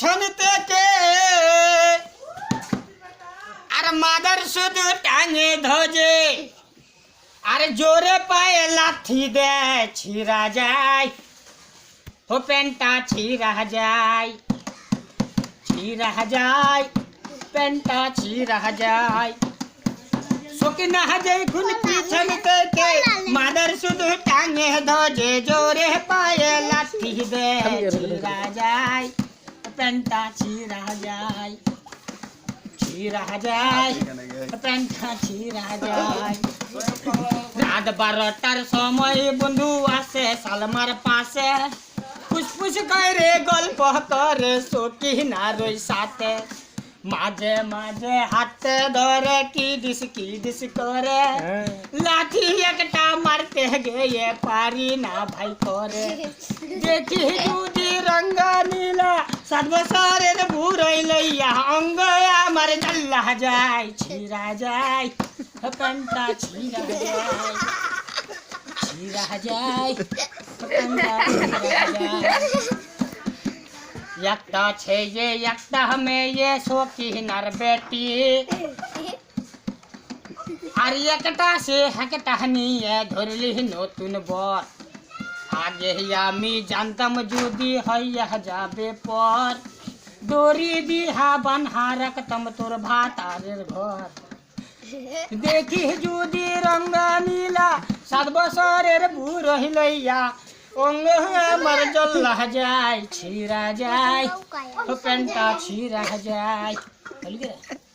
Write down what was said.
পিছন থেকে আর মাদার শুধু টাঙে ধোজে আর জোরে পায়ে লাথি দেয় ছিঁড়া যায় ও প্যান্টটা ছিঁড়া যায় প্যান্টটা ছিঁড়া যায় সকিনা যখন পিছন থেকে মাদার শুধু টাঙে ধোজে জোরে পায়ে লাথি দেয় ছিঁড়া যায় প্যান্টটা ছিঁড়া যায় প্যান্টটা ছিঁড়া যায় রাত 12টার সময় বন্ধু আসে সালমার পাশে ফুসফুস করে গল্প করে সকিনার ওই সাথে মাঝে মাঝে হাতে ধরে কি ডিস করে লাঠি একটা মারতে গিয়ে পারি না ভাই করে দেখি যদি রঙ্গ নীলা 7 বছরের বুড়ই লইয়া অঙ্গ আমার জ্বালা যায় ছিঁড়া যায় প্যান্টটা ছিঁড়া যায় প্যান্টটা ছিঁড়া যায় একটা ছেলে একটা মেয়ে সকিনার বেটি আর একটা সে একটা নিয়ে ধরলি নতুন বর আগে আমি জানতাম যদি হইয়া যাবে পর দড়ি দিহা বানহা রাখতাম তোর ভাতারের ঘর দেখি যদি রঙ্গ নীলা 7 বছরের বুড়ো লইয়া অঙ্গ আমার জ্বলা যায় ছিঁড়া যায় প্যান্টটা ছিঁড়া যায়